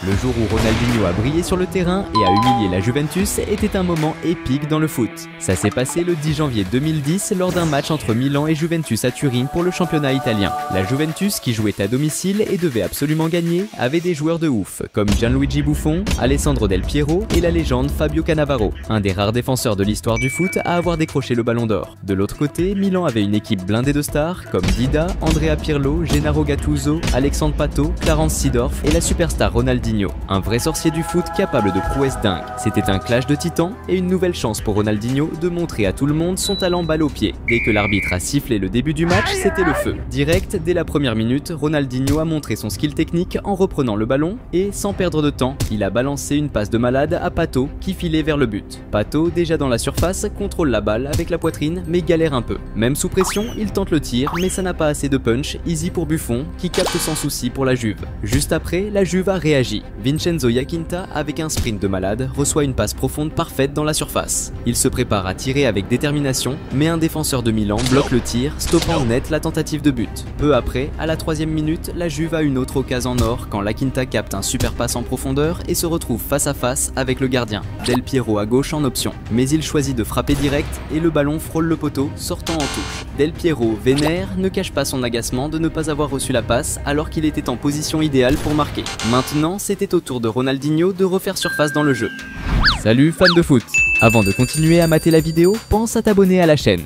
Le jour où Ronaldinho a brillé sur le terrain et a humilié la Juventus était un moment épique dans le foot. Ça s'est passé le 10 janvier 2010 lors d'un match entre Milan et Juventus à Turin pour le championnat italien. La Juventus, qui jouait à domicile et devait absolument gagner, avait des joueurs de ouf comme Gianluigi Buffon, Alessandro Del Piero et la légende Fabio Cannavaro, un des rares défenseurs de l'histoire du foot à avoir décroché le Ballon d'Or. De l'autre côté, Milan avait une équipe blindée de stars comme Dida, Andrea Pirlo, Gennaro Gattuso, Alexandre Pato, Clarence Seedorf et la superstar Ronaldinho, un vrai sorcier du foot capable de prouesses dingues. C'était un clash de titans et une nouvelle chance pour Ronaldinho de montrer à tout le monde son talent balle au pied. Dès que l'arbitre a sifflé le début du match, c'était le feu. Direct, dès la première minute, Ronaldinho a montré son skill technique en reprenant le ballon et, sans perdre de temps, il a balancé une passe de malade à Pato qui filait vers le but. Pato, déjà dans la surface, contrôle la balle avec la poitrine mais galère un peu. Même sous pression, il tente le tir mais ça n'a pas assez de punch, easy pour Buffon qui capte sans souci pour la Juve. Juste après, la Juve a réagi. Vincenzo Iacchini, avec un sprint de malade, reçoit une passe profonde parfaite dans la surface. Il se prépare à tirer avec détermination, mais un défenseur de Milan bloque le tir, stoppant net la tentative de but. Peu après, à la 3e minute, la Juve a une autre occasion en or quand Iacchini capte un super passe en profondeur et se retrouve face à face avec le gardien, Del Piero à gauche en option. Mais il choisit de frapper direct et le ballon frôle le poteau, sortant en touche. Del Piero, vénère, ne cache pas son agacement de ne pas avoir reçu la passe alors qu'il était en position idéale pour marquer. Maintenant, c'était au tour de Ronaldinho de refaire surface dans le jeu. Salut fans de foot! Avant de continuer à mater la vidéo, pense à t'abonner à la chaîne.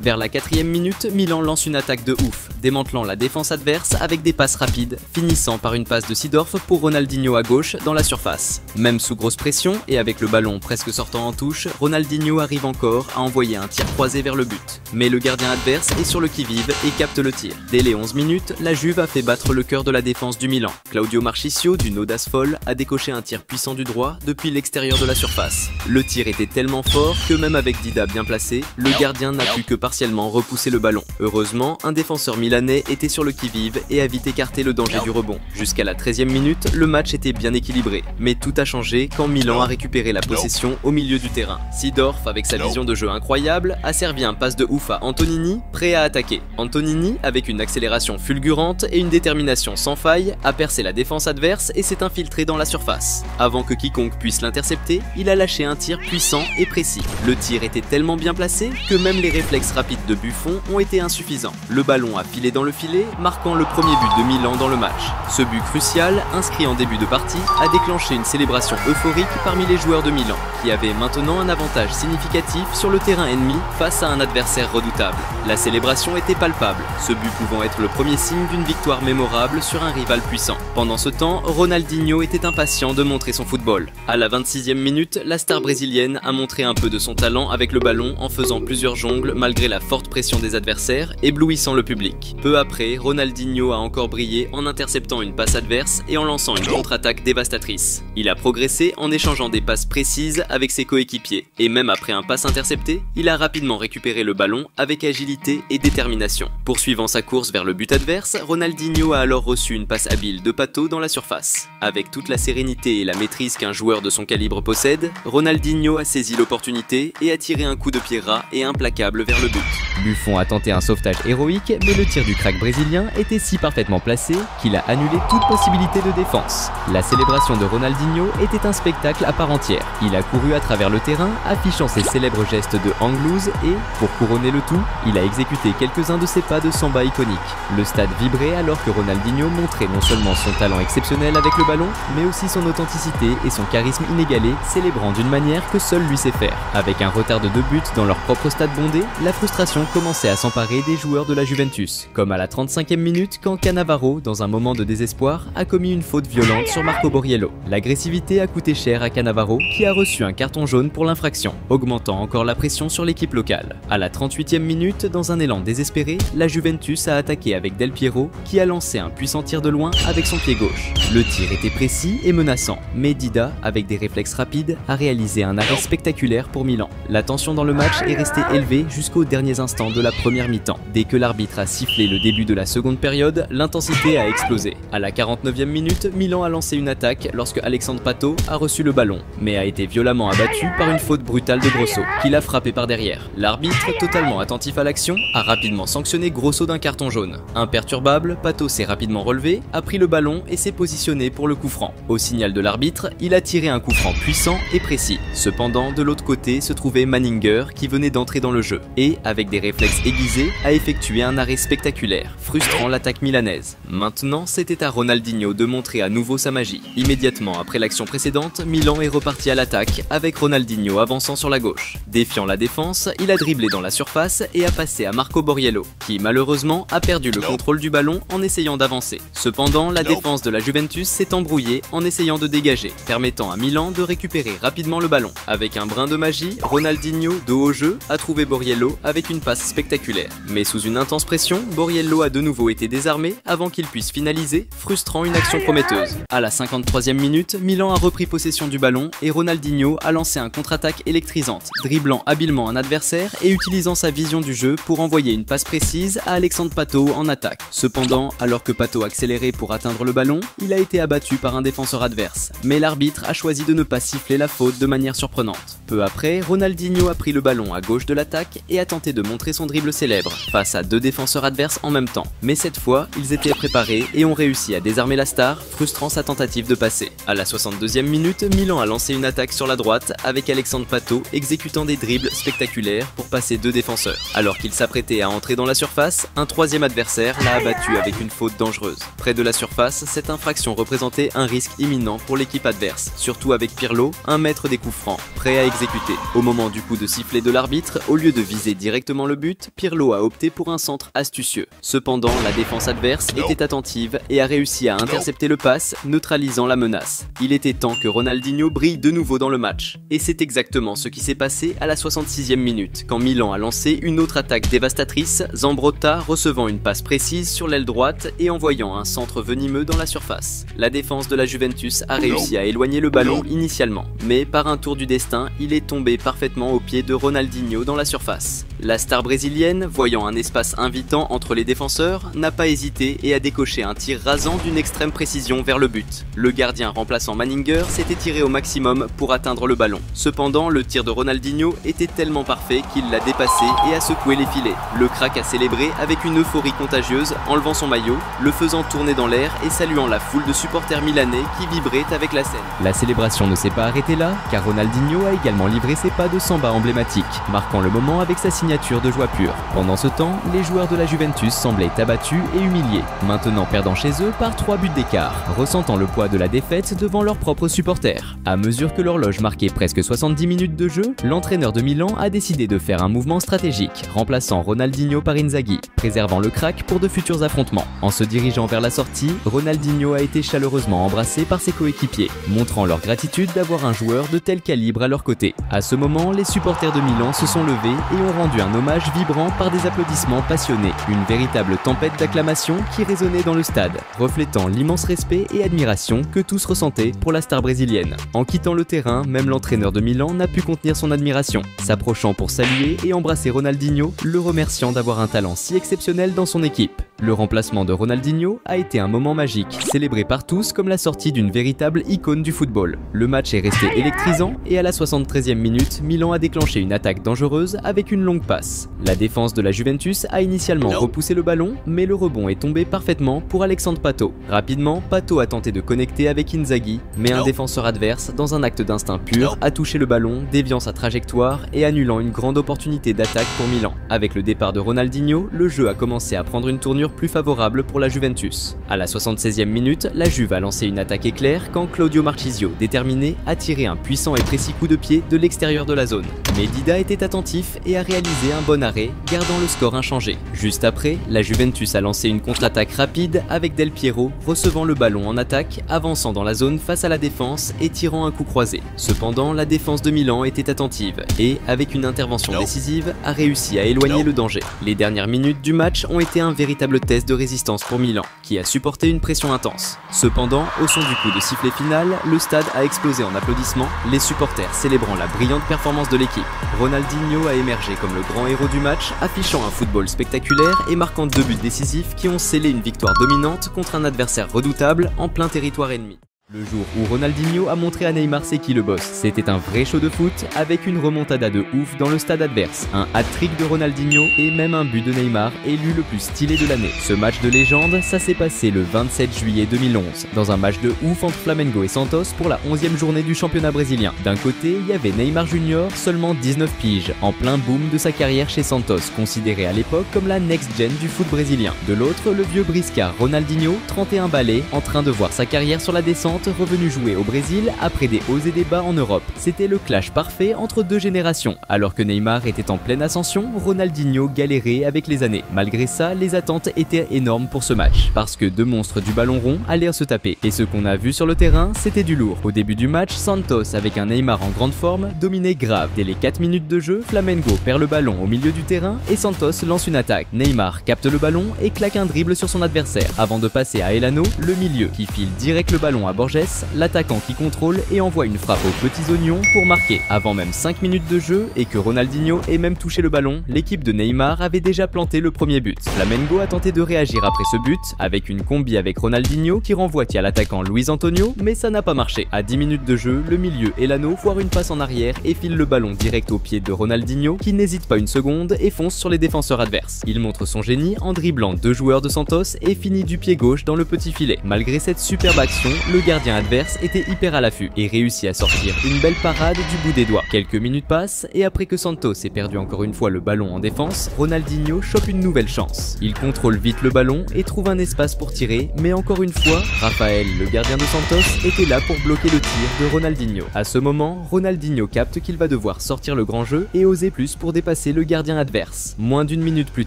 Vers la 4e minute, Milan lance une attaque de ouf, démantelant la défense adverse avec des passes rapides, finissant par une passe de Seedorf pour Ronaldinho à gauche dans la surface. Même sous grosse pression et avec le ballon presque sortant en touche, Ronaldinho arrive encore à envoyer un tir croisé vers le but. Mais le gardien adverse est sur le qui-vive et capte le tir. Dès les 11 minutes, la Juve a fait battre le cœur de la défense du Milan. Claudio Marchisio, d'une audace folle, a décoché un tir puissant du droit depuis l'extérieur de la surface. Le tir était tellement fort que même avec Dida bien placé, le gardien n'a pu que partiellement repousser le ballon. Heureusement, un défenseur milanais était sur le qui-vive et a vite écarté le danger du rebond. Jusqu'à la 13e minute, le match était bien équilibré. Mais tout a changé quand Milan a récupéré la possession au milieu du terrain. Seedorf, avec sa vision de jeu incroyable, a servi un passe de ouf à Antonini, prêt à attaquer. Antonini, avec une accélération fulgurante et une détermination sans faille, a percé la défense adverse et s'est infiltré dans la surface. Avant que quiconque puisse l'intercepter, il a lâché un tir puissant et précis. Le tir était tellement bien placé que même les réflexes rapides de Buffon ont été insuffisants. Le ballon a filé dans le filet, marquant le premier but de Milan dans le match. Ce but crucial, inscrit en début de partie, a déclenché une célébration euphorique parmi les joueurs de Milan, qui avaient maintenant un avantage significatif sur le terrain ennemi face à un adversaire redoutable. La célébration était palpable, ce but pouvant être le premier signe d'une victoire mémorable sur un rival puissant. Pendant ce temps, Ronaldinho était impatient de montrer son football. À la 26e minute, la star brésilienne a montré un peu de son talent avec le ballon en faisant plusieurs jongles malgré la forte pression des adversaires, éblouissant le public. Peu après, Ronaldinho a encore brillé en interceptant une passe adverse et en lançant une contre-attaque dévastatrice. Il a progressé en échangeant des passes précises avec ses coéquipiers, et même après un passe intercepté, il a rapidement récupéré le ballon avec agilité et détermination. Poursuivant sa course vers le but adverse, Ronaldinho a alors reçu une passe habile de Pato dans la surface. Avec toute la sérénité et la maîtrise qu'un joueur de son calibre possède, Ronaldinho a saisi l'opportunité et a tiré un coup de pied ras et implacable vers le but. Buffon a tenté un sauvetage héroïque, mais le tir du crack brésilien était si parfaitement placé qu'il a annulé toute possibilité de défense. La célébration de Ronaldinho était un spectacle à part entière. Il a couru à travers le terrain, affichant ses célèbres gestes de hang loose et, pour couronner le tout, il a exécuté quelques-uns de ses pas de samba iconiques. Le stade vibrait alors que Ronaldinho montrait non seulement son talent exceptionnel avec le ballon, mais aussi son authenticité et son charisme inégalé, célébrant d'une manière que seul lui sait faire. Avec un retard de 2 buts dans leur propre stade bondé, la frustration commençait à s'emparer des joueurs de la Juventus, comme à la 35e minute quand Cannavaro, dans un moment de désespoir, a commis une faute violente sur Marco Borriello. L'agressivité a coûté cher à Cannavaro, qui a reçu un carton jaune pour l'infraction, augmentant encore la pression sur l'équipe locale. À la 38e minute, dans un élan désespéré, la Juventus a attaqué avec Del Piero, qui a lancé un puissant tir de loin avec son pied gauche. Le tir était précis et menaçant, mais Dida, avec des réflexes rapides, a réalisé un arrêt spectaculaire pour Milan. La tension dans le match est restée élevée jusqu'au derniers instants de la première mi-temps. Dès que l'arbitre a sifflé le début de la seconde période, l'intensité a explosé. À la 49e minute, Milan a lancé une attaque lorsque Alexandre Pato a reçu le ballon, mais a été violemment abattu par une faute brutale de Grosso, qui l'a frappé par derrière. L'arbitre, totalement attentif à l'action, a rapidement sanctionné Grosso d'un carton jaune. Imperturbable, Pato s'est rapidement relevé, a pris le ballon et s'est positionné pour le coup franc. Au signal de l'arbitre, il a tiré un coup franc puissant et précis. Cependant, de l'autre côté se trouvait Manninger qui venait d'entrer dans le jeu et, avec des réflexes aiguisés, a effectué un arrêt spectaculaire, frustrant l'attaque milanaise. Maintenant, c'était à Ronaldinho de montrer à nouveau sa magie. Immédiatement après l'action précédente, Milan est reparti à l'attaque avec Ronaldinho avançant sur la gauche. Défiant la défense, il a dribblé dans la surface et a passé à Marco Borriello, qui malheureusement a perdu le contrôle du ballon en essayant d'avancer. Cependant, la défense de la Juventus s'est embrouillée en essayant de dégager, permettant à Milan de récupérer rapidement le ballon. Avec un brin de magie, Ronaldinho, dos au jeu, a trouvé Borriello avec une passe spectaculaire. Mais sous une intense pression, Borriello a de nouveau été désarmé avant qu'il puisse finaliser, frustrant une action prometteuse. À la 53e minute, Milan a repris possession du ballon et Ronaldinho a lancé un contre-attaque électrisante, dribblant habilement un adversaire et utilisant sa vision du jeu pour envoyer une passe précise à Alexandre Pato en attaque. Cependant, alors que Pato accélérait pour atteindre le ballon, il a été abattu par un défenseur adverse. Mais l'arbitre a choisi de ne pas siffler la faute de manière surprenante. Peu après, Ronaldinho a pris le ballon à gauche de l'attaque et a tenté de montrer son dribble célèbre face à deux défenseurs adverses en même temps. Mais cette fois, ils étaient préparés et ont réussi à désarmer la star, frustrant sa tentative de passer. À la 62e minute, Milan a lancé une attaque sur la droite avec Alexandre Pato exécutant des dribbles spectaculaires pour passer deux défenseurs. Alors qu'il s'apprêtait à entrer dans la surface, un troisième adversaire l'a abattu avec une faute dangereuse. Près de la surface, cette infraction représentait un risque imminent pour l'équipe adverse, surtout avec Pirlo, un maître des coups francs, prêt à exécuter. Au moment du coup de sifflet de l'arbitre, au lieu de viser directement le but, Pirlo a opté pour un centre astucieux. Cependant, la défense adverse était attentive et a réussi à intercepter le pass, neutralisant la menace. Il était temps que Ronaldinho brille de nouveau dans le match. Et c'est exactement ce qui s'est passé à la 66e minute, quand Milan a lancé une autre attaque dévastatrice, Zambrotta recevant une passe précise sur l'aile droite et envoyant un centre venimeux dans la surface. La défense de la Juventus a réussi à éloigner le ballon initialement, mais par un tour du destin, il est tombé parfaitement au pied de Ronaldinho dans la surface. La star brésilienne, voyant un espace invitant entre les défenseurs, n'a pas hésité et a décoché un tir rasant d'une extrême précision vers le but. Le gardien remplaçant Manninger s'était tiré au maximum pour atteindre le ballon. Cependant, le tir de Ronaldinho était tellement parfait qu'il l'a dépassé et a secoué les filets. Le crack a célébré avec une euphorie contagieuse, enlevant son maillot, le faisant tourner dans l'air et saluant la foule de supporters milanais qui vibraient avec la scène. La célébration ne s'est pas arrêtée là, car Ronaldinho a également livré ses pas de samba emblématiques, marquant le moment avec sa signature de joie pure. Pendant ce temps, les joueurs de la Juventus semblaient abattus et humiliés, maintenant perdant chez eux par 3 buts d'écart, ressentant le poids de la défaite devant leurs propres supporters. À mesure que l'horloge marquait presque 70 minutes de jeu, l'entraîneur de Milan a décidé de faire un mouvement stratégique, remplaçant Ronaldinho par Inzaghi, préservant le crack pour de futurs affrontements. En se dirigeant vers la sortie, Ronaldinho a été chaleureusement embrassé par ses coéquipiers, montrant leur gratitude d'avoir un joueur de tel calibre à leur côté. À ce moment, les supporters de Milan se sont levés et ont rendu un hommage vibrant par des applaudissements passionnés, une véritable tempête d'acclamations qui résonnait dans le stade, reflétant l'immense respect et admiration que tous ressentaient pour la star brésilienne. En quittant le terrain, même l'entraîneur de Milan n'a pu contenir son admiration, s'approchant pour saluer et embrasser Ronaldinho, le remerciant d'avoir un talent si exceptionnel dans son équipe. Le remplacement de Ronaldinho a été un moment magique, célébré par tous comme la sortie d'une véritable icône du football. Le match est resté électrisant et à la 73e minute, Milan a déclenché une attaque dangereuse avec une longue passe. La défense de la Juventus a initialement repoussé le ballon, mais le rebond est tombé parfaitement pour Alexandre Pato. Rapidement, Pato a tenté de connecter avec Inzaghi, mais un défenseur adverse, dans un acte d'instinct pur, a touché le ballon, déviant sa trajectoire et annulant une grande opportunité d'attaque pour Milan. Avec le départ de Ronaldinho, le jeu a commencé à prendre une tournure plus favorable pour la Juventus. À la 76e minute, la Juve a lancé une attaque éclair quand Claudio Marchisio, déterminé, a tiré un puissant et précis coup de pied de l'extérieur de la zone. Mais Dida était attentif et a réalisé un bon arrêt, gardant le score inchangé. Juste après, la Juventus a lancé une contre-attaque rapide avec Del Piero recevant le ballon en attaque, avançant dans la zone face à la défense et tirant un coup croisé. Cependant, la défense de Milan était attentive et, avec une intervention décisive, a réussi à éloigner le danger. Les dernières minutes du match ont été un véritable véritable test de résistance pour Milan, qui a supporté une pression intense. Cependant, au son du coup de sifflet final, le stade a explosé en applaudissements, les supporters célébrant la brillante performance de l'équipe. Ronaldinho a émergé comme le grand héros du match, affichant un football spectaculaire et marquant 2 buts décisifs qui ont scellé une victoire dominante contre un adversaire redoutable en plein territoire ennemi. Le jour où Ronaldinho a montré à Neymar c'est qui le boss, c'était un vrai show de foot avec une remontada de ouf dans le stade adverse, un hat-trick de Ronaldinho et même un but de Neymar élu le plus stylé de l'année. Ce match de légende, ça s'est passé le 27 juillet 2011, dans un match de ouf entre Flamengo et Santos pour la 11e journée du championnat brésilien. D'un côté, il y avait Neymar Junior, seulement 19 piges, en plein boom de sa carrière chez Santos, considéré à l'époque comme la next-gen du foot brésilien. De l'autre, le vieux briscard Ronaldinho, 31 balais, en train de voir sa carrière sur la descente, revenu jouer au Brésil après des hauts et des bas en Europe. C'était le clash parfait entre deux générations. Alors que Neymar était en pleine ascension, Ronaldinho galérait avec les années. Malgré ça, les attentes étaient énormes pour ce match, parce que deux monstres du ballon rond allèrent se taper. Et ce qu'on a vu sur le terrain, c'était du lourd. Au début du match, Santos, avec un Neymar en grande forme, dominait grave. Dès les 4 minutes de jeu, Flamengo perd le ballon au milieu du terrain et Santos lance une attaque. Neymar capte le ballon et claque un dribble sur son adversaire, avant de passer à Elano, le milieu, qui file direct le ballon à Borges, l'attaquant qui contrôle et envoie une frappe aux petits oignons pour marquer. Avant même 5 minutes de jeu et que Ronaldinho ait même touché le ballon, l'équipe de Neymar avait déjà planté le premier but. Flamengo a tenté de réagir après ce but, avec une combi avec Ronaldinho qui renvoie à l'attaquant Luis Antonio, mais ça n'a pas marché. À 10 minutes de jeu, le milieu Elano foire une passe en arrière et file le ballon direct au pied de Ronaldinho qui n'hésite pas une seconde et fonce sur les défenseurs adverses. Il montre son génie en dribblant 2 joueurs de Santos et finit du pied gauche dans le petit filet. Malgré cette superbe action, le gardien adverse était hyper à l'affût et réussit à sortir une belle parade du bout des doigts. Quelques minutes passent et après que Santos ait perdu encore une fois le ballon en défense, Ronaldinho chope une nouvelle chance. Il contrôle vite le ballon et trouve un espace pour tirer, mais encore une fois, Rafael, le gardien de Santos, était là pour bloquer le tir de Ronaldinho. À ce moment, Ronaldinho capte qu'il va devoir sortir le grand jeu et oser plus pour dépasser le gardien adverse. Moins d'une minute plus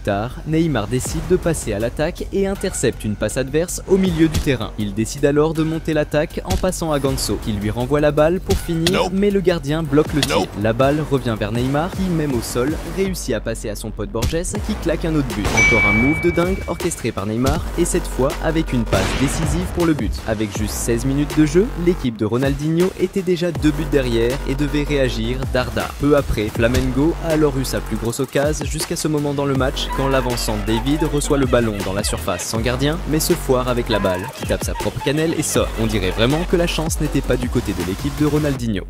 tard, Neymar décide de passer à l'attaque et intercepte une passe adverse au milieu du terrain. Il décide alors de monter l'attaque en passant à Ganso, qui lui renvoie la balle pour finir, mais le gardien bloque le tir. La balle revient vers Neymar, qui même au sol, réussit à passer à son pote Borges, qui claque un autre but. Encore un move de dingue orchestré par Neymar, et cette fois avec une passe décisive pour le but. Avec juste 16 minutes de jeu, l'équipe de Ronaldinho était déjà 2 buts derrière et devait réagir dardard. Peu après, Flamengo a alors eu sa plus grosse occasion jusqu'à ce moment dans le match, quand l'avançant David reçoit le ballon dans la surface sans gardien, mais se foire avec la balle, qui tape sa propre cannelle et sort. On dirait vraiment que la chance n'était pas du côté de l'équipe de Ronaldinho.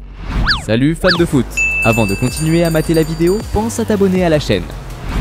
Salut fans de foot! Avant de continuer à mater la vidéo, pense à t'abonner à la chaîne.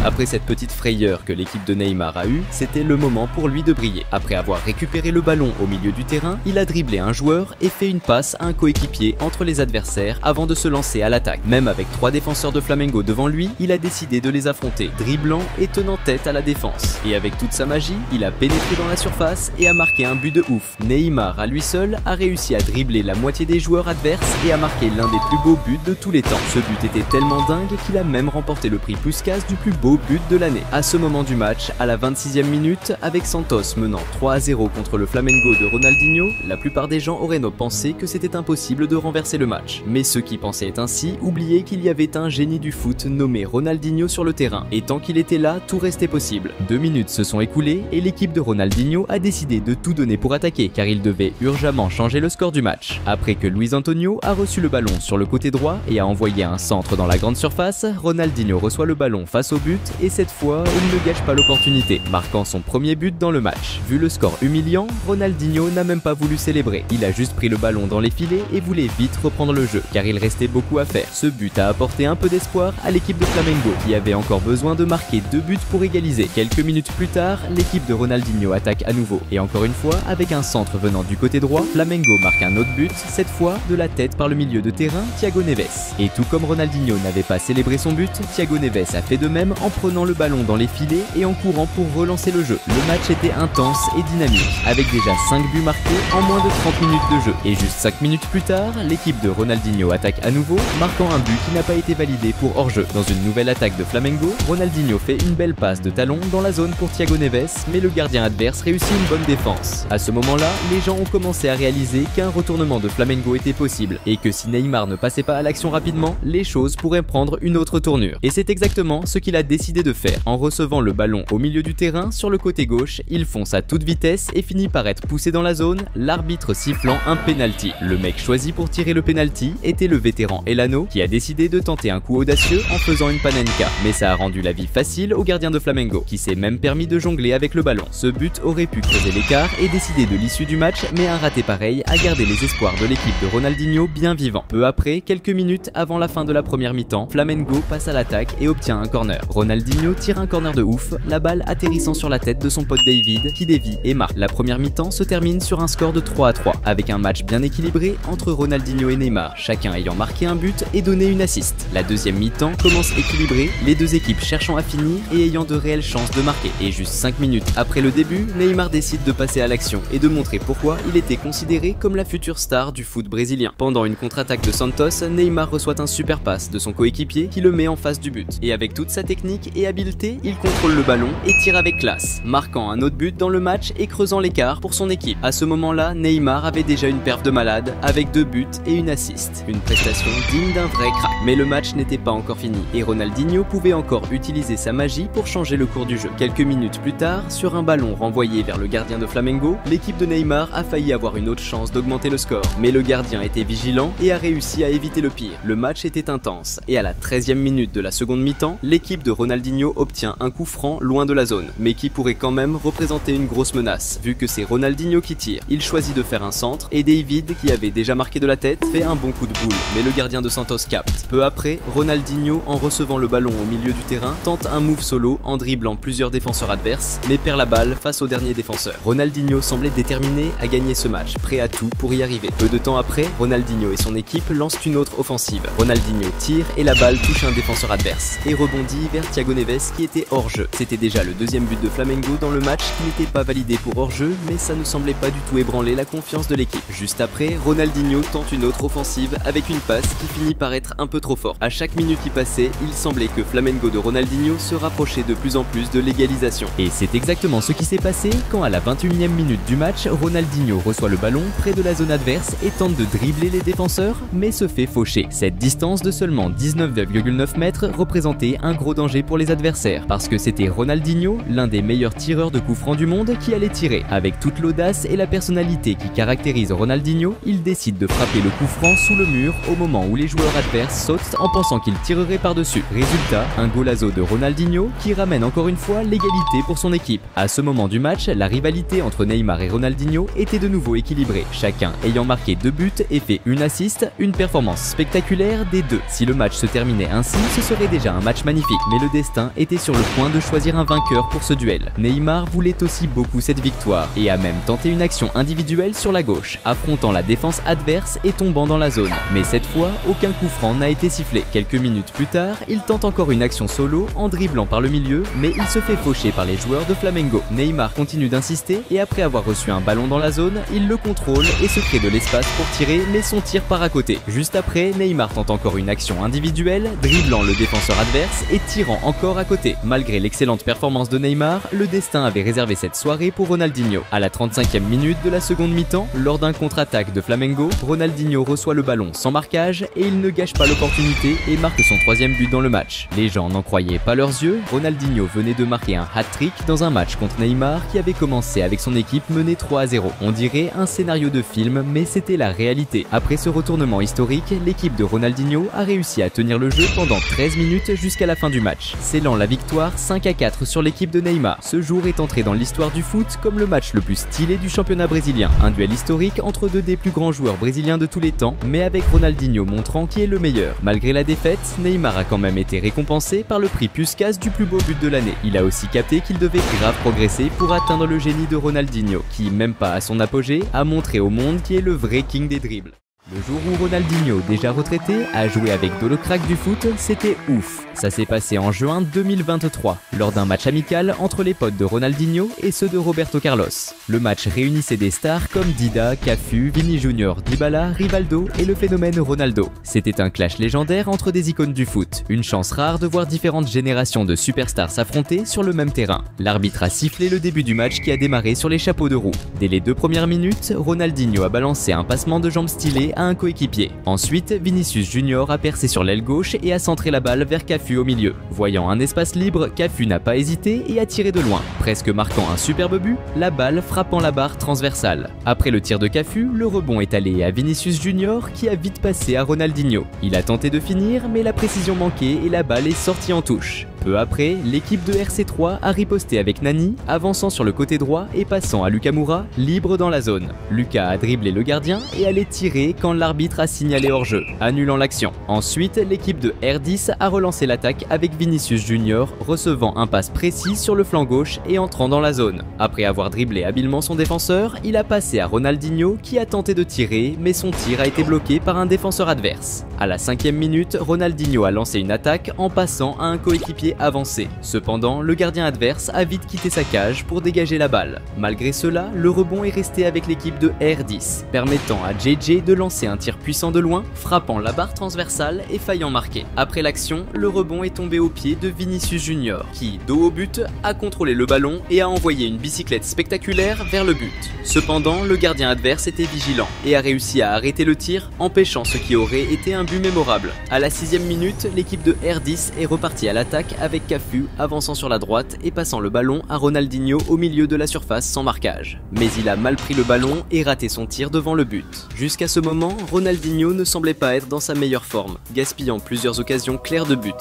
Après cette petite frayeur que l'équipe de Neymar a eue, c'était le moment pour lui de briller. Après avoir récupéré le ballon au milieu du terrain, il a dribblé un joueur et fait une passe à un coéquipier entre les adversaires avant de se lancer à l'attaque. Même avec 3 défenseurs de Flamengo devant lui, il a décidé de les affronter, dribblant et tenant tête à la défense. Et avec toute sa magie, il a pénétré dans la surface et a marqué un but de ouf. Neymar, à lui seul, a réussi à dribbler la moitié des joueurs adverses et a marqué l'un des plus beaux buts de tous les temps. Ce but était tellement dingue qu'il a même remporté le prix Puskás du plus beau but de l'année. À ce moment du match, à la 26e minute, avec Santos menant 3-0 contre le Flamengo de Ronaldinho, la plupart des gens auraient pensé que c'était impossible de renverser le match. Mais ceux qui pensaient ainsi oubliaient qu'il y avait un génie du foot nommé Ronaldinho sur le terrain. Et tant qu'il était là, tout restait possible. 2 minutes se sont écoulées et l'équipe de Ronaldinho a décidé de tout donner pour attaquer, car il devait urgemment changer le score du match. Après que Luis Antonio a reçu le ballon sur le côté droit et a envoyé un centre dans la grande surface, Ronaldinho reçoit le ballon face au but et cette fois, il ne gâche pas l'opportunité, marquant son premier but dans le match. Vu le score humiliant, Ronaldinho n'a même pas voulu célébrer. Il a juste pris le ballon dans les filets et voulait vite reprendre le jeu, car il restait beaucoup à faire. Ce but a apporté un peu d'espoir à l'équipe de Flamengo, qui avait encore besoin de marquer 2 buts pour égaliser. Quelques minutes plus tard, l'équipe de Ronaldinho attaque à nouveau. Et encore une fois, avec un centre venant du côté droit, Flamengo marque un autre but, cette fois de la tête par le milieu de terrain, Thiago Neves. Et tout comme Ronaldinho n'avait pas célébré son but, Thiago Neves a fait de même en prenant le ballon dans les filets et en courant pour relancer le jeu. Le match était intense et dynamique, avec déjà 5 buts marqués en moins de 30 minutes de jeu. Et juste 5 minutes plus tard, l'équipe de Ronaldinho attaque à nouveau, marquant un but qui n'a pas été validé pour hors-jeu. Dans une nouvelle attaque de Flamengo, Ronaldinho fait une belle passe de talon dans la zone pour Thiago Neves, mais le gardien adverse réussit une bonne défense. À ce moment-là, les gens ont commencé à réaliser qu'un retournement de Flamengo était possible, et que si Neymar ne passait pas à l'action rapidement, les choses pourraient prendre une autre tournure. Et c'est exactement ce qu'il a a décidé de faire. En recevant le ballon au milieu du terrain, sur le côté gauche, il fonce à toute vitesse et finit par être poussé dans la zone, l'arbitre sifflant un penalty. Le mec choisi pour tirer le penalty était le vétéran Elano, qui a décidé de tenter un coup audacieux en faisant une panenka. Mais ça a rendu la vie facile au gardien de Flamengo, qui s'est même permis de jongler avec le ballon. Ce but aurait pu creuser l'écart et décider de l'issue du match, mais un raté pareil a gardé les espoirs de l'équipe de Ronaldinho bien vivants. Peu après, quelques minutes avant la fin de la première mi-temps, Flamengo passe à l'attaque et obtient un corner. Ronaldinho tire un corner de ouf, la balle atterrissant sur la tête de son pote David, qui dévie et marque. La première mi-temps se termine sur un score de 3-3, avec un match bien équilibré entre Ronaldinho et Neymar, chacun ayant marqué un but et donné une assist. La deuxième mi-temps commence équilibrée, les deux équipes cherchant à finir et ayant de réelles chances de marquer. Et juste 5 minutes après le début, Neymar décide de passer à l'action et de montrer pourquoi il était considéré comme la future star du foot brésilien. Pendant une contre-attaque de Santos, Neymar reçoit un super pass de son coéquipier qui le met en face du but. Et avec toute sa technique et habileté, il contrôle le ballon et tire avec classe, marquant un autre but dans le match et creusant l'écart pour son équipe. À ce moment-là, Neymar avait déjà une perf de malade avec 2 buts et une assist. Une prestation digne d'un vrai crack. Mais le match n'était pas encore fini et Ronaldinho pouvait encore utiliser sa magie pour changer le cours du jeu. Quelques minutes plus tard, sur un ballon renvoyé vers le gardien de Flamengo, l'équipe de Neymar a failli avoir une autre chance d'augmenter le score. Mais le gardien était vigilant et a réussi à éviter le pire. Le match était intense et à la 13e minute de la seconde mi-temps, l'équipe de Ronaldinho obtient un coup franc loin de la zone, mais qui pourrait quand même représenter une grosse menace, vu que c'est Ronaldinho qui tire. Il choisit de faire un centre et David, qui avait déjà marqué de la tête, fait un bon coup de boule, mais le gardien de Santos capte. Peu après, Ronaldinho, en recevant le ballon au milieu du terrain, tente un move solo en dribblant plusieurs défenseurs adverses, mais perd la balle face au dernier défenseur. Ronaldinho semblait déterminé à gagner ce match, prêt à tout pour y arriver. Peu de temps après, Ronaldinho et son équipe lancent une autre offensive. Ronaldinho tire et la balle touche un défenseur adverse et rebondit vers Thiago Neves qui était hors jeu. C'était déjà le deuxième but de Flamengo dans le match qui n'était pas validé pour hors jeu, mais ça ne semblait pas du tout ébranler la confiance de l'équipe. Juste après, Ronaldinho tente une autre offensive avec une passe qui finit par être un peu trop forte. À chaque minute qui passait, il semblait que Flamengo de Ronaldinho se rapprochait de plus en plus de l'égalisation. Et c'est exactement ce qui s'est passé quand à la 21e minute du match, Ronaldinho reçoit le ballon près de la zone adverse et tente de dribbler les défenseurs, mais se fait faucher. Cette distance de seulement 19,9 mètres représentait un gros danger pour les adversaires, parce que c'était Ronaldinho, l'un des meilleurs tireurs de coups francs du monde, qui allait tirer. Avec toute l'audace et la personnalité qui caractérise Ronaldinho, il décide de frapper le coup franc sous le mur au moment où les joueurs adverses sautent en pensant qu'il tirerait par-dessus. Résultat, un golazo de Ronaldinho qui ramène encore une fois l'égalité pour son équipe. À ce moment du match, la rivalité entre Neymar et Ronaldinho était de nouveau équilibrée, chacun ayant marqué 2 buts et fait une assist, une performance spectaculaire des deux. Si le match se terminait ainsi, ce serait déjà un match magnifique, mais le destin était sur le point de choisir un vainqueur pour ce duel. Neymar voulait aussi beaucoup cette victoire et a même tenté une action individuelle sur la gauche, affrontant la défense adverse et tombant dans la zone. Mais cette fois, aucun coup franc n'a été sifflé. Quelques minutes plus tard, il tente encore une action solo en dribblant par le milieu, mais il se fait faucher par les joueurs de Flamengo. Neymar continue d'insister et après avoir reçu un ballon dans la zone, il le contrôle et se crée de l'espace pour tirer, mais son tir part à côté. Juste après, Neymar tente encore une action individuelle, dribblant le défenseur adverse et tirant encore à côté. Malgré l'excellente performance de Neymar, le destin avait réservé cette soirée pour Ronaldinho. À la 35e minute de la seconde mi-temps, lors d'un contre-attaque de Flamengo, Ronaldinho reçoit le ballon sans marquage et il ne gâche pas l'opportunité et marque son 3e but dans le match. Les gens n'en croyaient pas leurs yeux, Ronaldinho venait de marquer un hat-trick dans un match contre Neymar qui avait commencé avec son équipe menée 3-0. On dirait un scénario de film, mais c'était la réalité. Après ce retournement historique, l'équipe de Ronaldinho a réussi à tenir le jeu pendant 13 minutes jusqu'à la fin du match, scellant la victoire 5-4 sur l'équipe de Neymar. Ce jour est entré dans l'histoire du foot comme le match le plus stylé du championnat brésilien. Un duel historique entre deux des plus grands joueurs brésiliens de tous les temps, mais avec Ronaldinho montrant qui est le meilleur. Malgré la défaite, Neymar a quand même été récompensé par le prix Puskás du plus beau but de l'année. Il a aussi capté qu'il devait grave progresser pour atteindre le génie de Ronaldinho, qui, même pas à son apogée, a montré au monde qui est le vrai king des dribbles. Le jour où Ronaldinho, déjà retraité, a joué avec le crack du foot, c'était ouf. Ça s'est passé en juin 2023, lors d'un match amical entre les potes de Ronaldinho et ceux de Roberto Carlos. Le match réunissait des stars comme Dida, Cafu, Vini Junior, Dybala, Rivaldo et le phénomène Ronaldo. C'était un clash légendaire entre des icônes du foot, une chance rare de voir différentes générations de superstars s'affronter sur le même terrain. L'arbitre a sifflé le début du match qui a démarré sur les chapeaux de roue. Dès les 2 premières minutes, Ronaldinho a balancé un passement de jambes stylé à un coéquipier. Ensuite, Vinicius Junior a percé sur l'aile gauche et a centré la balle vers Cafu au milieu. Voyant un espace libre, Cafu n'a pas hésité et a tiré de loin, presque marquant un superbe but, la balle frappant la barre transversale. Après le tir de Cafu, le rebond est allé à Vinicius Junior qui a vite passé à Ronaldinho. Il a tenté de finir, mais la précision manquait et la balle est sortie en touche. Peu après, l'équipe de RC3 a riposté avec Nani, avançant sur le côté droit et passant à Lucas Moura, libre dans la zone. Lucas a dribblé le gardien et allait tirer quand l'arbitre a signalé hors-jeu, annulant l'action. Ensuite, l'équipe de R10 a relancé l'attaque avec Vinicius Junior, recevant un passe précis sur le flanc gauche et entrant dans la zone. Après avoir dribblé habilement son défenseur, il a passé à Ronaldinho qui a tenté de tirer, mais son tir a été bloqué par un défenseur adverse. À la 5e minute, Ronaldinho a lancé une attaque en passant à un coéquipier avancé. Cependant, le gardien adverse a vite quitté sa cage pour dégager la balle. Malgré cela, le rebond est resté avec l'équipe de R10, permettant à JJ de lancer un tir puissant de loin, frappant la barre transversale et faillant marquer. Après l'action, le rebond est tombé aux pieds de Vinicius Junior, qui, dos au but, a contrôlé le ballon et a envoyé une bicyclette spectaculaire vers le but. Cependant, le gardien adverse était vigilant et a réussi à arrêter le tir, empêchant ce qui aurait été un but mémorable. À la 6e minute, l'équipe de R10 est repartie à l'attaque avec Cafu avançant sur la droite et passant le ballon à Ronaldinho au milieu de la surface sans marquage. Mais il a mal pris le ballon et raté son tir devant le but. Jusqu'à ce moment, Ronaldinho ne semblait pas être dans sa meilleure forme, gaspillant plusieurs occasions claires de but.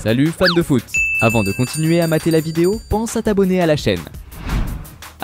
Salut fans de foot! Avant de continuer à mater la vidéo, pense à t'abonner à la chaîne.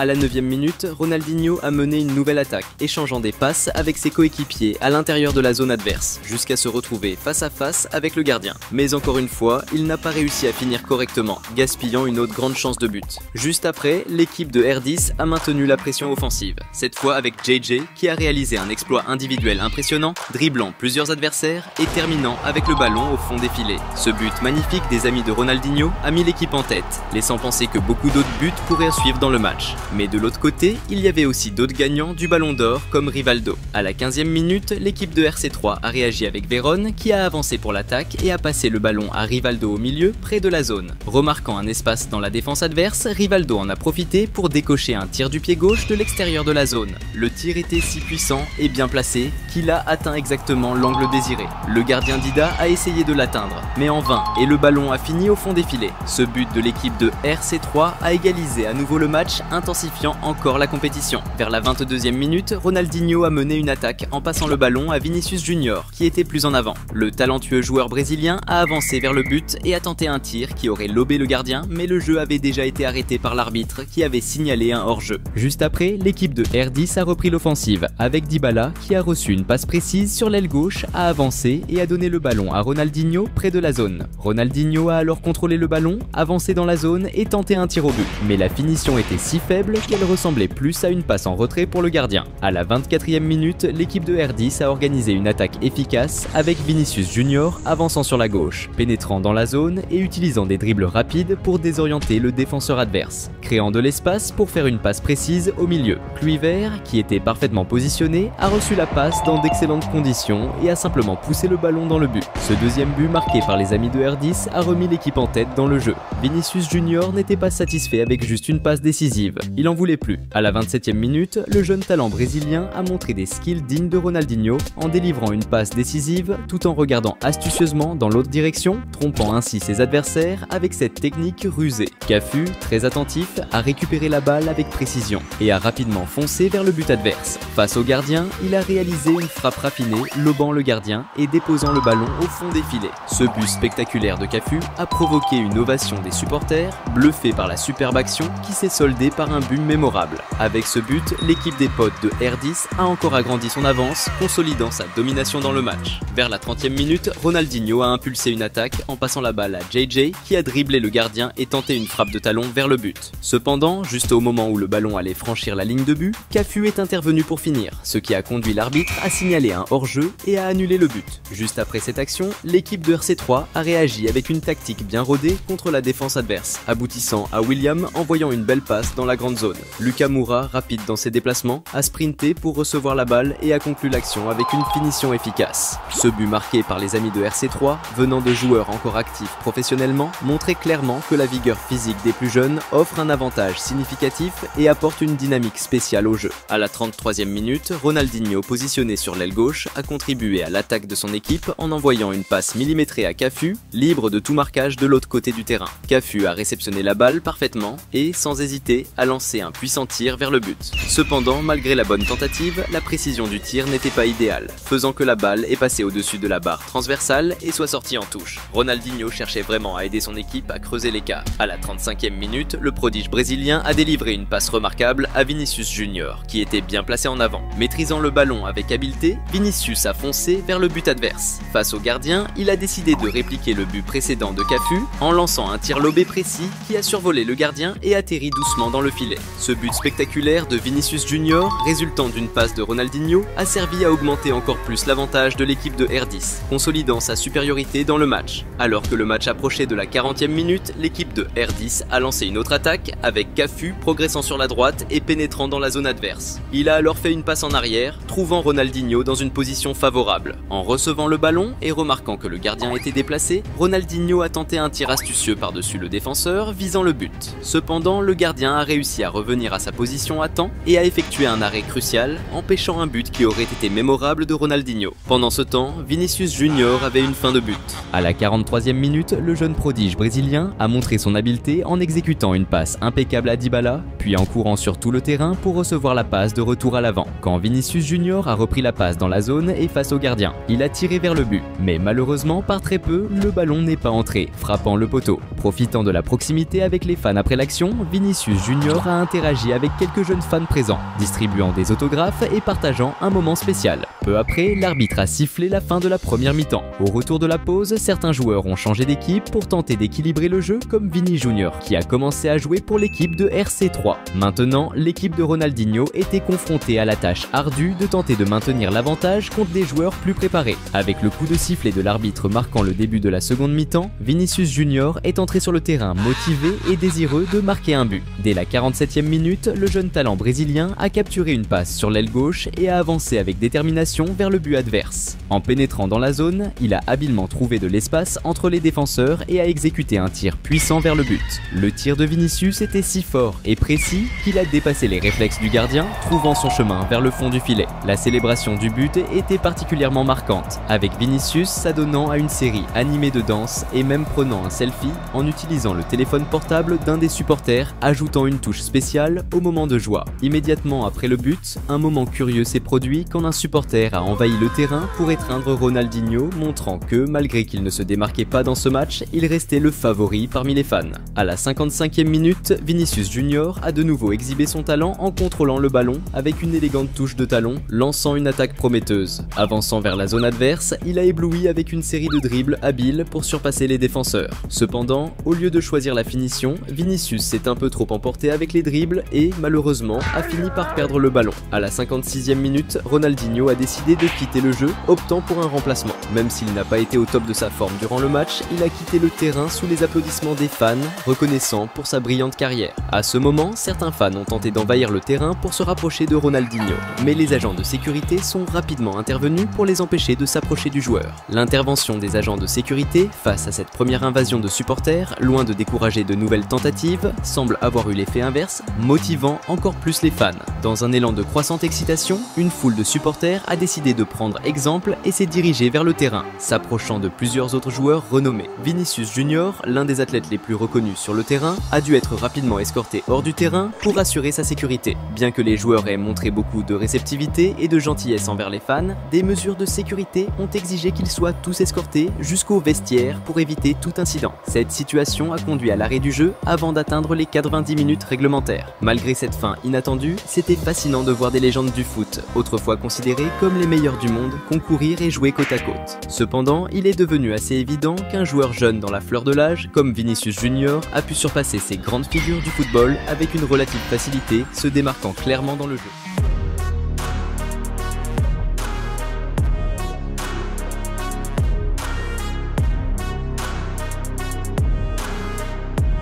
À la 9e minute, Ronaldinho a mené une nouvelle attaque, échangeant des passes avec ses coéquipiers à l'intérieur de la zone adverse, jusqu'à se retrouver face à face avec le gardien. Mais encore une fois, il n'a pas réussi à finir correctement, gaspillant une autre grande chance de but. Juste après, l'équipe de R10 a maintenu la pression offensive, cette fois avec JJ qui a réalisé un exploit individuel impressionnant, dribblant plusieurs adversaires et terminant avec le ballon au fond des filets. Ce but magnifique des amis de Ronaldinho a mis l'équipe en tête, laissant penser que beaucoup d'autres buts pourraient suivre dans le match. Mais de l'autre côté, il y avait aussi d'autres gagnants du Ballon d'Or comme Rivaldo. À la 15e minute, l'équipe de RC3 a réagi avec Vérone qui a avancé pour l'attaque et a passé le ballon à Rivaldo au milieu près de la zone. Remarquant un espace dans la défense adverse, Rivaldo en a profité pour décocher un tir du pied gauche de l'extérieur de la zone. Le tir était si puissant et bien placé qu'il a atteint exactement l'angle désiré. Le gardien Dida a essayé de l'atteindre, mais en vain, et le ballon a fini au fond des filets. Ce but de l'équipe de RC3 a égalisé à nouveau le match, intensifiant encore la compétition. Vers la 22e minute, Ronaldinho a mené une attaque en passant le ballon à Vinicius Junior, qui était plus en avant. Le talentueux joueur brésilien a avancé vers le but et a tenté un tir qui aurait lobé le gardien, mais le jeu avait déjà été arrêté par l'arbitre qui avait signalé un hors-jeu. Juste après, l'équipe de R10 a repris l'offensive, avec Dybala qui a reçu une passe précise sur l'aile gauche, a avancé et a donné le ballon à Ronaldinho près de la zone. Ronaldinho a alors contrôlé le ballon, avancé dans la zone et tenté un tir au but. Mais la finition était si faible qu'elle ressemblait plus à une passe en retrait pour le gardien. À la 24e minute, l'équipe de R10 a organisé une attaque efficace avec Vinicius Junior avançant sur la gauche, pénétrant dans la zone et utilisant des dribbles rapides pour désorienter le défenseur adverse, créant de l'espace pour faire une passe précise au milieu. Kluivert, qui était parfaitement positionné, a reçu la passe dans d'excellentes conditions et a simplement poussé le ballon dans le but. Ce deuxième but marqué par les amis de R10 a remis l'équipe en tête dans le jeu. Vinicius Junior n'était pas satisfait avec juste une passe décisive. Il en voulait plus. À la 27e minute, le jeune talent brésilien a montré des skills dignes de Ronaldinho en délivrant une passe décisive tout en regardant astucieusement dans l'autre direction, trompant ainsi ses adversaires avec cette technique rusée. Cafu, très attentif, a récupéré la balle avec précision et a rapidement foncé vers le but adverse. Face au gardien, il a réalisé une frappe raffinée, lobant le gardien et déposant le ballon au fond des filets. Ce but spectaculaire de Cafu a provoqué une ovation des supporters, bluffés par la superbe action qui s'est soldée par un but mémorable. Avec ce but, l'équipe des potes de R10 a encore agrandi son avance, consolidant sa domination dans le match. Vers la 30e minute, Ronaldinho a impulsé une attaque en passant la balle à JJ qui a dribblé le gardien et tenté une frappe de talon vers le but. Cependant, juste au moment où le ballon allait franchir la ligne de but, Cafu est intervenu pour finir, ce qui a conduit l'arbitre à signaler un hors-jeu et à annuler le but. Juste après cette action, l'équipe de RC3 a réagi avec une tactique bien rodée contre la défense adverse, aboutissant à William envoyant une belle passe dans la grande grande zone. Lucas Moura, rapide dans ses déplacements, a sprinté pour recevoir la balle et a conclu l'action avec une finition efficace. Ce but marqué par les amis de RC3, venant de joueurs encore actifs professionnellement, montrait clairement que la vigueur physique des plus jeunes offre un avantage significatif et apporte une dynamique spéciale au jeu. À la 33e minute, Ronaldinho, positionné sur l'aile gauche, a contribué à l'attaque de son équipe en envoyant une passe millimétrée à Cafu, libre de tout marquage de l'autre côté du terrain. Cafu a réceptionné la balle parfaitement et, sans hésiter, a lancé un puissant tir vers le but. Cependant, malgré la bonne tentative, la précision du tir n'était pas idéale, faisant que la balle est passée au-dessus de la barre transversale et soit sortie en touche. Ronaldinho cherchait vraiment à aider son équipe à creuser l'écart. À la 35e minute, le prodige brésilien a délivré une passe remarquable à Vinicius Junior, qui était bien placé en avant. Maîtrisant le ballon avec habileté, Vinicius a foncé vers le but adverse. Face au gardien, il a décidé de répliquer le but précédent de Cafu en lançant un tir lobé précis qui a survolé le gardien et atterri doucement dans le filet. Ce but spectaculaire de Vinicius Junior, résultant d'une passe de Ronaldinho, a servi à augmenter encore plus l'avantage de l'équipe de R10, consolidant sa supériorité dans le match. Alors que le match approchait de la 40e minute, l'équipe de R10 a lancé une autre attaque avec Cafu progressant sur la droite et pénétrant dans la zone adverse. Il a alors fait une passe en arrière, trouvant Ronaldinho dans une position favorable. En recevant le ballon et remarquant que le gardien était déplacé, Ronaldinho a tenté un tir astucieux par-dessus le défenseur, visant le but. Cependant, le gardien a réussi à revenir à sa position à temps et a effectué un arrêt crucial, empêchant un but qui aurait été mémorable de Ronaldinho. Pendant ce temps, Vinicius Junior avait une fin de but. À la 43e minute, le jeune prodige brésilien a montré son habileté en exécutant une passe impeccable à Dybala, puis en courant sur tout le terrain pour recevoir la passe de retour à l'avant. Quand Vinicius Junior a repris la passe dans la zone et face au gardien, il a tiré vers le but. Mais malheureusement, par très peu, le ballon n'est pas entré, frappant le poteau. Profitant de la proximité avec les fans après l'action, Vinicius Junior a interagi avec quelques jeunes fans présents, distribuant des autographes et partageant un moment spécial. Peu après, l'arbitre a sifflé la fin de la première mi-temps. Au retour de la pause, certains joueurs ont changé d'équipe pour tenter d'équilibrer le jeu, comme Vini Junior, qui a commencé à jouer pour l'équipe de RC3. Maintenant, l'équipe de Ronaldinho était confrontée à la tâche ardue de tenter de maintenir l'avantage contre des joueurs plus préparés. Avec le coup de sifflet de l'arbitre marquant le début de la seconde mi-temps, Vinicius Junior est entré sur le terrain motivé et désireux de marquer un but. Dès la 47e minute, le jeune talent brésilien a capturé une passe sur l'aile gauche et a avancé avec détermination vers le but adverse. En pénétrant dans la zone, il a habilement trouvé de l'espace entre les défenseurs et a exécuté un tir puissant vers le but. Le tir de Vinicius était si fort et précis qu'il a dépassé les réflexes du gardien, trouvant son chemin vers le fond du filet. La célébration du but était particulièrement marquante, avec Vinicius s'adonnant à une série animée de danse et même prenant un selfie en utilisant le téléphone portable d'un des supporters, ajoutant une touche spéciale au moment de joie. Immédiatement après le but, un moment curieux s'est produit quand un supporter a envahi le terrain pour étreindre Ronaldinho, montrant que, malgré qu'il ne se démarquait pas dans ce match, il restait le favori parmi les fans. À la 55e minute, Vinicius Junior a de nouveau exhibé son talent en contrôlant le ballon avec une élégante touche de talon, lançant une attaque prometteuse. Avançant vers la zone adverse, il a ébloui avec une série de dribbles habiles pour surpasser les défenseurs. Cependant, au lieu de choisir la finition, Vinicius s'est un peu trop emporté avec les dribbles et, malheureusement, a fini par perdre le ballon. À la 56e minute, Ronaldinho a décidé de quitter le jeu, optant pour un remplacement. Même s'il n'a pas été au top de sa forme durant le match, il a quitté le terrain sous les applaudissements des fans, reconnaissant pour sa brillante carrière. À ce moment, certains fans ont tenté d'envahir le terrain pour se rapprocher de Ronaldinho, mais les agents de sécurité sont rapidement intervenus pour les empêcher de s'approcher du joueur. L'intervention des agents de sécurité, face à cette première invasion de supporters, loin de décourager de nouvelles tentatives, semble avoir eu l'effet inverse, motivant encore plus les fans. Dans un élan de croissante excitation, une foule de supporters a décidé de prendre exemple et s'est dirigée vers le terrain, s'approchant de plusieurs autres joueurs renommés. Vinicius Junior, l'un des athlètes les plus reconnus sur le terrain, a dû être rapidement escorté hors du terrain pour assurer sa sécurité. Bien que les joueurs aient montré beaucoup de réceptivité et de gentillesse envers les fans, des mesures de sécurité ont exigé qu'ils soient tous escortés jusqu'au vestiaire pour éviter tout incident. Cette situation a conduit à l'arrêt du jeu avant d'atteindre les 90 minutes réglementaires. Malgré cette fin inattendue, c'était fascinant de voir des légendes du foot, autrefois considérées comme les meilleurs du monde, concourir et jouer côte à côte. Cependant, il est devenu assez évident qu'un joueur jeune dans la fleur de l'âge, comme Vinicius Junior, a pu surpasser ces grandes figures du football avec une relative facilité, se démarquant clairement dans le jeu.